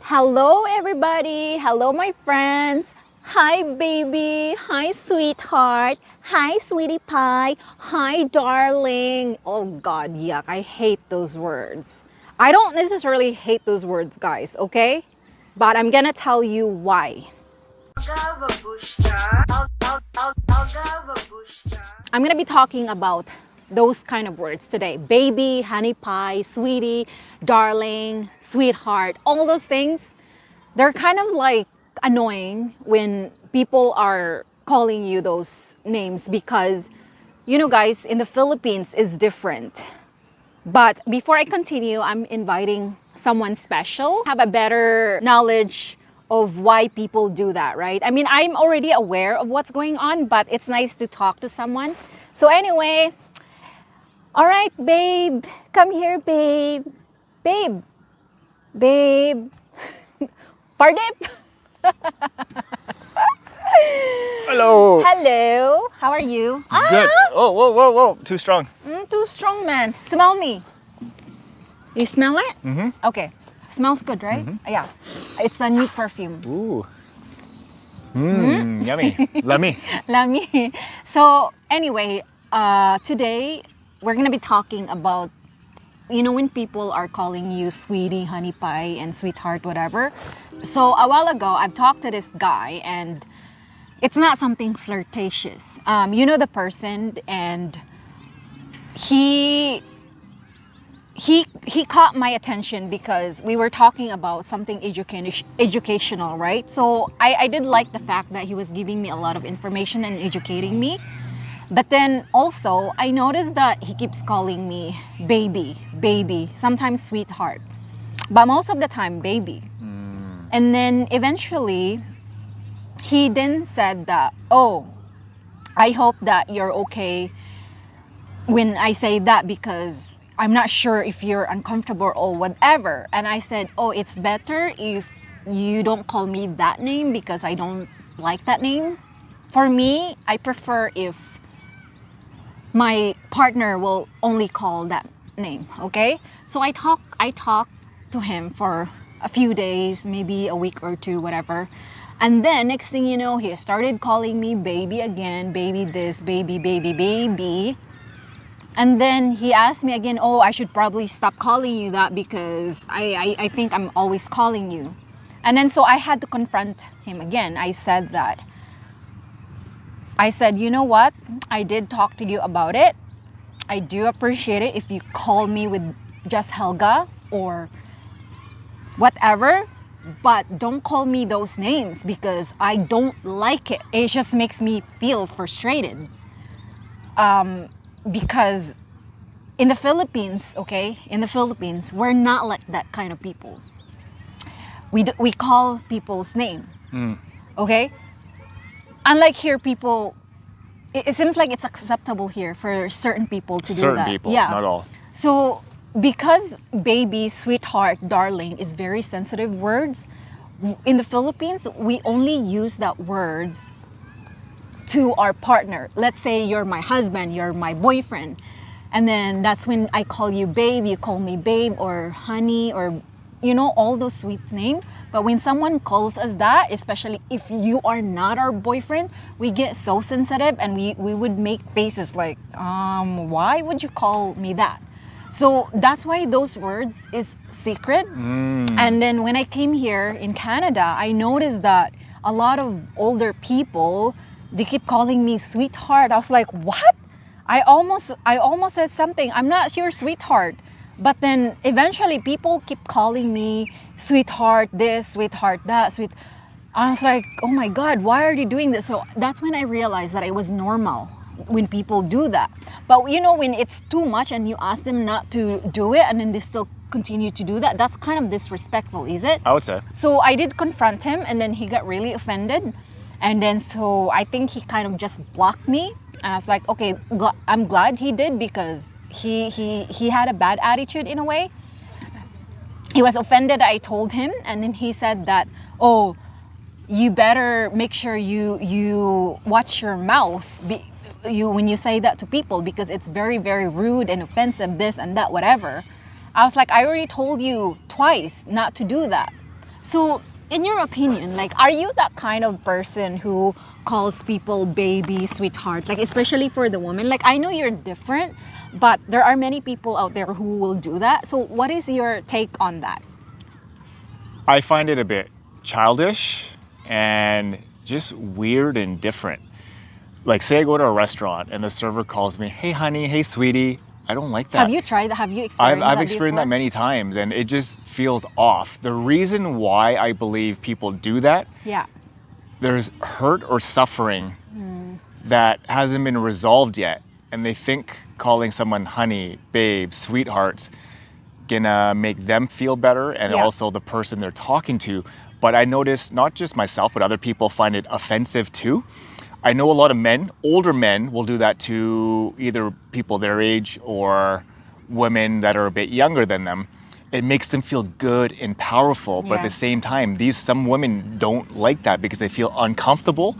Hello, everybody. Hello, my friends. Hi, baby. Hi, sweetheart. Hi, sweetie pie. Hi, darling. Oh, God, yuck. I hate those words. I don't necessarily hate those words, guys, okay? But I'm gonna tell you why. I'm gonna be talking about those kind of words today. Baby, honey pie, sweetie, darling, sweetheart, all those things. They're kind of like annoying when people are calling you those names because, you know, guys, in the Philippines is different. But before I continue, I'm inviting someone special, have a better knowledge of why people do that, right? I mean, I'm already aware of what's going on, but it's nice to talk to someone. So anyway, all right, babe, come here, babe. Babe, babe. Pardip? Hello. Hello, how are you? Good. Oh, whoa, whoa, whoa. Too strong. Too strong, man. Smell me. You smell it? Mm-hmm. Okay. Smells good, right? Yeah. It's a new perfume. Ooh. Yummy. Lummy. Lami. So anyway, today we're gonna be talking about, you know, when people are calling you sweetie, honey pie, and sweetheart, whatever. So a while ago, I've talked to this guy, and it's not something flirtatious. You know the person, and he caught my attention because we were talking about something educational, right? So I did like the fact that he was giving me a lot of information and educating me. But then also, I noticed that he keeps calling me baby, baby, sometimes sweetheart, but most of the time, baby. And then eventually, he then said that, oh, I hope that you're okay when I say that because I'm not sure if you're uncomfortable or whatever. And I said, oh, it's better if you don't call me that name because I don't like that name. For me, I prefer if my partner will only call that name, okay? So I talk to him for a few days, maybe a week or two, whatever. And then next thing you know, he started calling me baby again, baby this, baby, baby, baby. And then he asked me again, oh, I should probably stop calling you that because I think I'm always calling you. And then so I had to confront him again. I said, you know what? I did talk to you about it. I do appreciate it if you call me with just Helga or whatever, but don't call me those names because I don't like it. It just makes me feel frustrated. Because in the Philippines, okay, we're not like that kind of people. We call people's name, okay? Unlike here, people, it seems like it's acceptable here for certain people to do that. Certain people, Yeah. not all. So because baby, sweetheart, darling is very sensitive words, in the Philippines, we only use that words to our partner. Let's say you're my husband, you're my boyfriend. And then that's when I call you babe, you call me babe or honey or, you know, all those sweet names. But when someone calls us that, especially if you are not our boyfriend, we get so sensitive and we would make faces like, why would you call me that? So that's why those words is secret. And then when I came here in Canada, I noticed that a lot of older people, they keep calling me sweetheart. I was like, what? I almost said something. I'm not your sweetheart. But then eventually people keep calling me sweetheart this, sweetheart that, sweet. I was like, oh my God, why are they doing this? So that's when I realized that it was normal when people do that. But you know, when it's too much and you ask them not to do it and then they still continue to do that, that's kind of disrespectful, is it? I would say. So I did confront him and then he got really offended. And then so I think he kind of just blocked me. And I was like, okay, I'm glad he did because he had a bad attitude in a way. He was offended I told him, and then he said that, oh, you better make sure you watch your mouth when you say that to people because it's very, very rude and offensive, this and that, whatever. I was like, I already told you twice not to do that. So, in your opinion, like, are you that kind of person who calls people baby, sweetheart, like, especially for the woman? Like, I know you're different, but there are many people out there who will do that. So, what is your take on that? I find it a bit childish and just weird and different. Like, say I go to a restaurant and the server calls me, hey, honey, hey, sweetie. I don't like that. Have you tried that? Have you experienced that I've experienced before? that many times, and it just feels off. The reason why I believe people do that, Yeah. there's hurt or suffering that hasn't been resolved yet. And they think calling someone honey, babe, sweethearts gonna make them feel better and Yeah. also the person they're talking to. But I notice not just myself, but other people find it offensive too. I know a lot of men, older men, will do that to either people their age or women that are a bit younger than them. It makes them feel good and powerful, but at Yeah. the same time, some women don't like that because they feel uncomfortable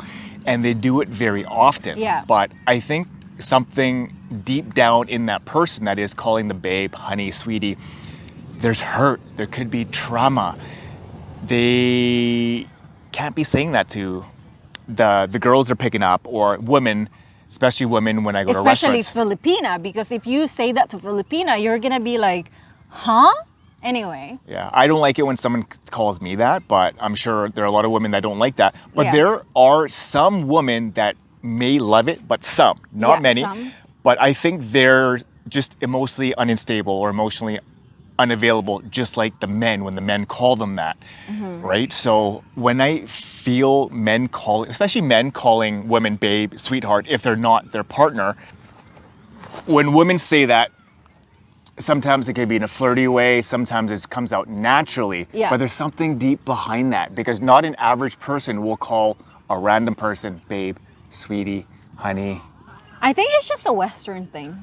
and they do it very often. Yeah. But I think something deep down in that person that is calling the babe, honey, sweetie, there's hurt, there could be trauma. They can't be saying that to the girls they're picking up or women, especially women when I go Especially to restaurants. Filipina, because if you say that to Filipina, you're gonna be like, huh? Anyway. Yeah, I don't like it when someone calls me that, but I'm sure there are a lot of women that don't like that. But Yeah. there are some women that may love it, but some, not Yeah, many. some. But I think they're just emotionally unstable or emotionally unavailable, just like the men when the men call them that, right? So when I feel men calling, especially men calling women babe, sweetheart, if they're not their partner, when women say that, sometimes it can be in a flirty way, sometimes it comes out naturally, Yeah. but there's something deep behind that because not an average person will call a random person babe, sweetie, honey. I think it's just a Western thing.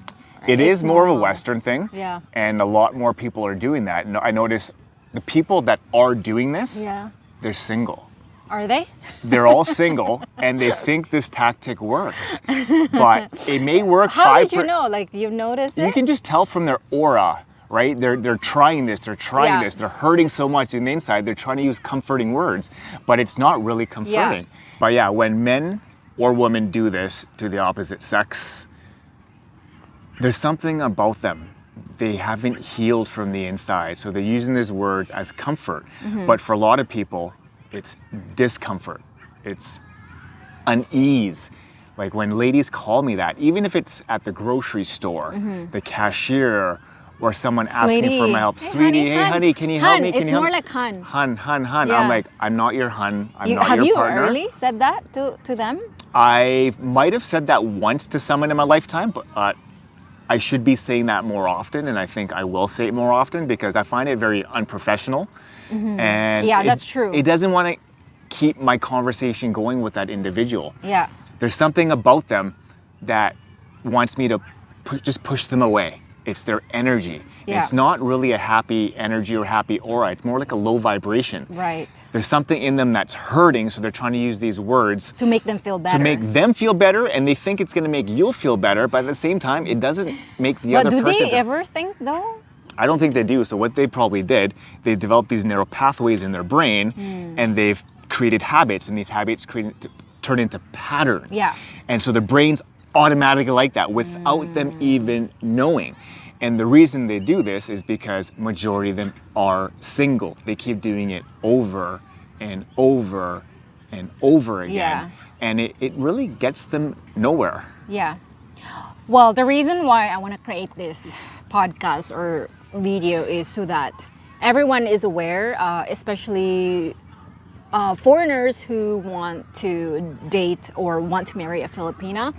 It It's is more of a normal. Western thing, Yeah. and a lot more people are doing that. And I notice the people that are doing this, Yeah. they're single. Are they? They're all single, and they think this tactic works, but it may work. How did you know? Like, you've noticed it? You can just tell from their aura, right? They're trying this, they're trying Yeah. this, they're hurting so much in the inside, they're trying to use comforting words, but it's not really comforting. But yeah, when men or women do this to the opposite sex, there's something about them. They haven't healed from the inside, so they're using these words as comfort. But for a lot of people, it's discomfort, it's unease. Like when ladies call me that, even if it's at the grocery store, the cashier, or someone asking for Sweetie. my help. Hey, Sweetie, hey hun. honey, can you help Hun, me? Can it's you help more me? like hun. Hun. Yeah. I'm like, I'm not your hun. I'm not Have your you partner. really said that to them? I might have said that once to someone in my lifetime, but I should be saying that more often, and I think I will say it more often because I find it very unprofessional. And Yeah, that's true. It doesn't want to keep my conversation going with that individual. Yeah. There's something about them that wants me to just push them away. It's their energy. Yeah. It's not really a happy energy or happy aura. It's more like a low vibration. Right. There's something in them that's hurting, so they're trying to use these words To make them feel better. to make them feel better, and they think it's going to make you feel better, but at the same time, it doesn't make the But other do person. they ever think though? I don't think they do. So what they probably did, they developed these neural pathways in their brain, and they've created habits, and these habits turn into patterns. Yeah. And so the brain's automatically like that without them even knowing. And the reason they do this is because majority of them are single. They keep doing it over and over and over again. Yeah. And it really gets them nowhere. Yeah. Well, the reason why I want to create this podcast or video is so that everyone is aware, especially foreigners who want to date or want to marry a Filipina.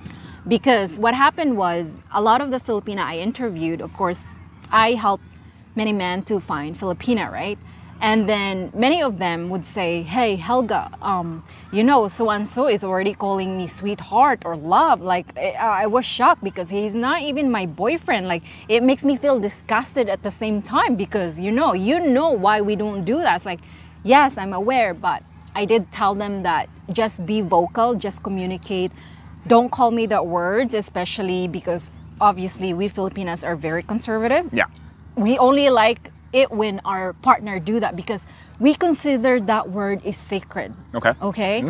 Because what happened was a lot of the Filipina I interviewed, of course, I helped many men to find Filipina, right? And then many of them would say, hey, Helga, so-and-so is already calling me sweetheart or love. Like, I was shocked because he's not even my boyfriend. Like, it makes me feel disgusted at the same time because, you know why we don't do that. It's like, yes, I'm aware, but I did tell them that just be vocal, just communicate. Don't call me the words, especially because obviously we Filipinas are very conservative. Yeah. We only like it when our partner do that because we consider that word is sacred. Okay. Okay.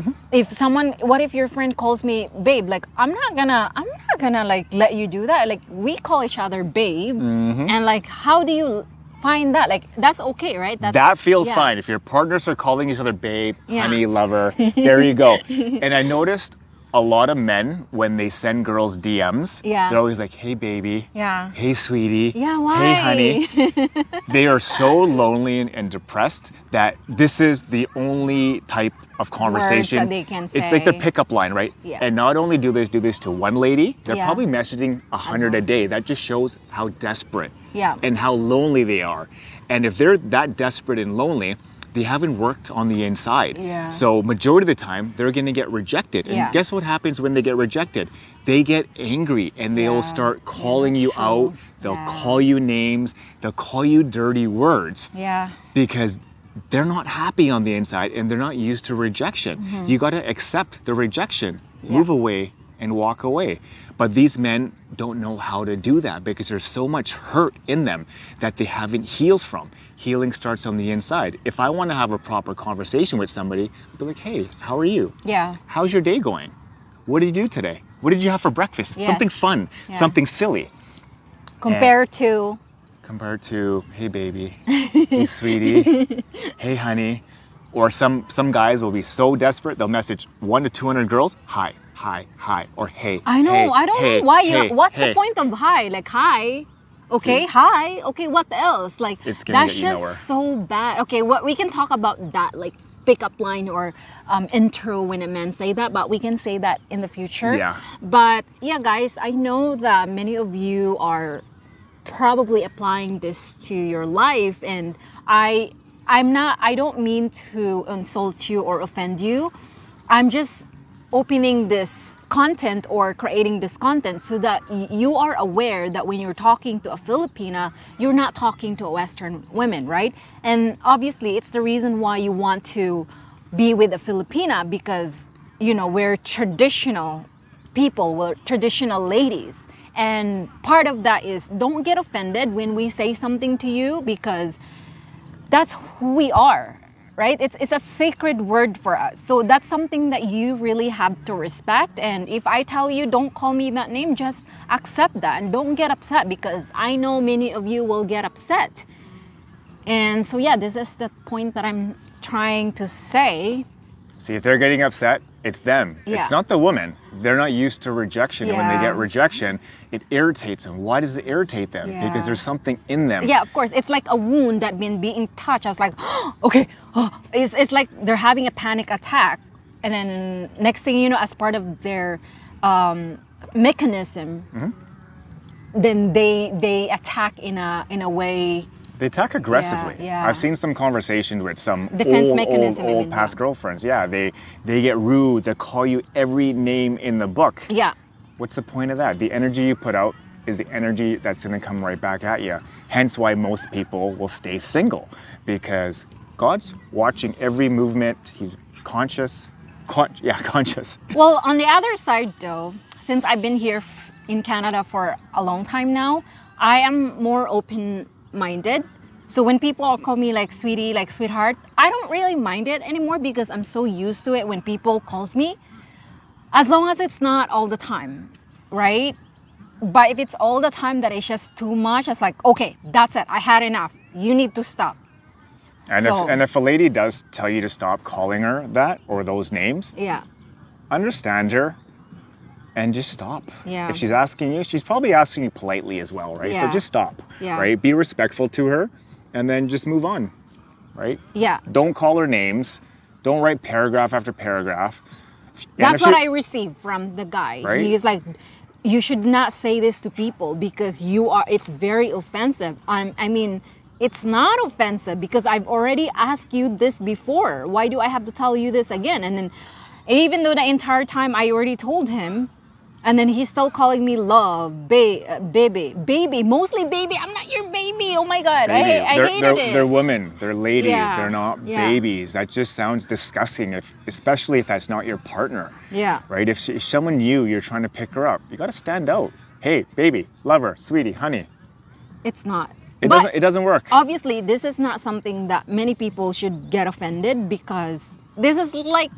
What if your friend calls me babe? Like, I'm not gonna like let you do that. Like, we call each other babe, and like, how do you find that? Like, that's okay, right? That feels yeah. fine. If your partners are calling each other babe, Yeah. honey, lover, there you go. And I noticed a lot of men, when they send girls DMs, Yeah. they're always like, hey, baby. Yeah. Hey, sweetie. Yeah, why? Hey, honey. They are so lonely and depressed that this is the only type of conversation Words that they can It's like the say. pickup line, right? Yeah. And not only do this to one lady, they're Yeah. probably messaging 100 a day. That just shows how desperate Yeah. and how lonely they are. And if they're that desperate and lonely, they haven't worked on the inside. Yeah. So majority of the time, they're gonna get rejected. And Yeah. guess what happens when they get rejected? They get angry and they'll Yeah. start calling that's you true. out. They'll Yeah. call you names. They'll call you dirty words Yeah. because they're not happy on the inside and they're not used to rejection. You gotta accept the rejection, move away and walk away. But these men don't know how to do that because there's so much hurt in them that they haven't healed from. Healing starts on the inside. If I want to have a proper conversation with somebody, I'll be like, hey, how are you? Yeah. How's your day going? What did you do today? What did you have for breakfast? Yes. Something fun, Yeah. something silly. Compared to Compared to, hey baby, hey sweetie, hey honey. Or some guys will be so desperate, they'll message 100 to 200 girls, hi, hi, hi, or hey. I know. hey, I don't hey, know why hey, you. What's hey. the point of hi? Like hi, okay, hi, okay. What else? Like It's gonna that's get you just nowhere. so bad. Okay, what we can talk about that, like pickup line or intro when a man say that, but we can say that in the future. Yeah. But yeah, guys, I know that many of you are probably applying this to your life, and I don't mean to insult you or offend you. I'm just opening this content or creating this content so that you are aware that when you're talking to a Filipina, you're not talking to a Western woman, right? And obviously it's the reason why you want to be with a Filipina because, you know, we're traditional people, we're traditional ladies. And part of that is don't get offended when we say something to you because that's who we are, right? It's a sacred word for us. So that's something that you really have to respect. And if I tell you don't call me that name, just accept that and don't get upset because I know many of you will get upset. And so yeah, this is the point that I'm trying to say. See, if they're getting upset, it's them. Yeah. It's not the woman. They're not used to rejection. And when they Yeah. get rejection, it irritates them. Why does it irritate them? Yeah. Because there's something in them. Yeah, of course. It's like a wound that been being touched. I was like, okay. It's like they're having a panic attack. And then next thing you know, as part of their mechanism, then they attack in a way. They attack aggressively. Yeah. I've seen some conversations with some Defense mechanism, I old mean, past yeah. girlfriends. Yeah, they get rude. They call you every name in the book. Yeah. What's the point of that? The energy you put out is the energy that's going to come right back at you. Hence why most people will stay single because God's watching every movement. He's conscious. Conscious. Well, on the other side though, since I've been here in Canada for a long time now, I am more open-minded. So when people call me like sweetie, like sweetheart, I don't really mind it anymore because I'm so used to it when people calls me. As long as it's not all the time, right? But if it's all the time that it's just too much, it's like, okay, that's it. I had enough. You need to stop. And if a lady does tell you to stop calling her that or those names, Yeah. understand her and just stop. Yeah. If she's asking you, she's probably asking you politely as well, right? So Yeah. just stop, Yeah. right? Be respectful to her and then just move on, right? Yeah. Don't call her names. Don't write paragraph after paragraph. And That's if what she- I received from the guy. Right? He's like, you should not say this to people because it's very offensive. I mean, it's not offensive because I've already asked you this before. Why do I have to tell you this again? And then even though the entire time I already told him, and then he's still calling me love, baby, mostly baby. I'm not your baby. Oh my God, Baby. I hated it. They're women. They're ladies. Yeah. They're not Yeah. babies. That just sounds disgusting, especially if that's not your partner. Yeah. Right? If someone new, you're trying to pick her up, you got to stand out. Hey, baby, lover, sweetie, honey. It's not. But It doesn't work. obviously, this is not something that many people should get offended, because this is like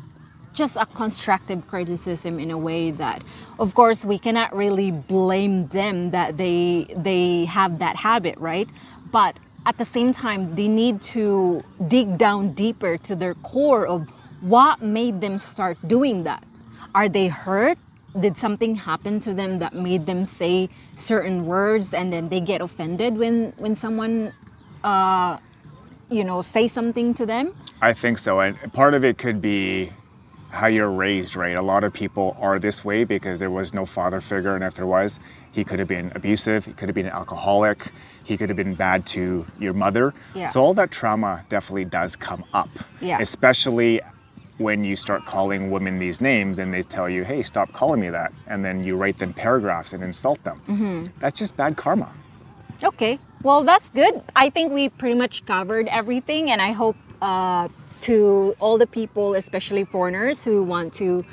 just a constructive criticism in a way that, of course, we cannot really blame them that they have that habit, right? But at the same time, they need to dig down deeper to their core of what made them start doing that. Are they hurt? Did something happen to them that made them say certain words, and then they get offended when someone say something to them? I think so. And part of it could be how you're raised, right? A lot of people are this way because there was no father figure. And if there was, he could have been abusive. He could have been an alcoholic. He could have been bad to your mother. Yeah. So all that trauma definitely does come up. Yeah. Especially when you start calling women these names and they tell you, hey, stop calling me that. And then you write them paragraphs and insult them. Mm-hmm. That's just bad karma. Okay, well, that's good. I think we pretty much covered everything, and I hope to all the people, especially foreigners who want to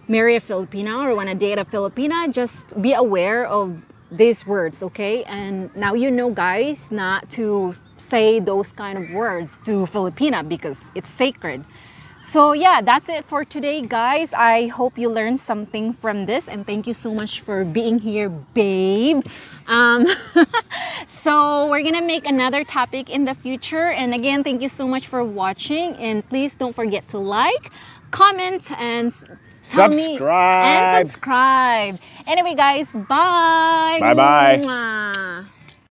marry a Filipina or want to date a Filipina, just be aware of these words, okay? And now you know, guys, not to say those kind of words to Filipina because it's sacred. So yeah, that's it for today, guys. I hope you learned something from this, and thank you so much for being here, babe. So we're gonna make another topic in the future, and again, thank you so much for watching, and please don't forget to like, comment, and tell me Subscribe. and subscribe. Anyway, guys, bye. Bye-bye. Mwah.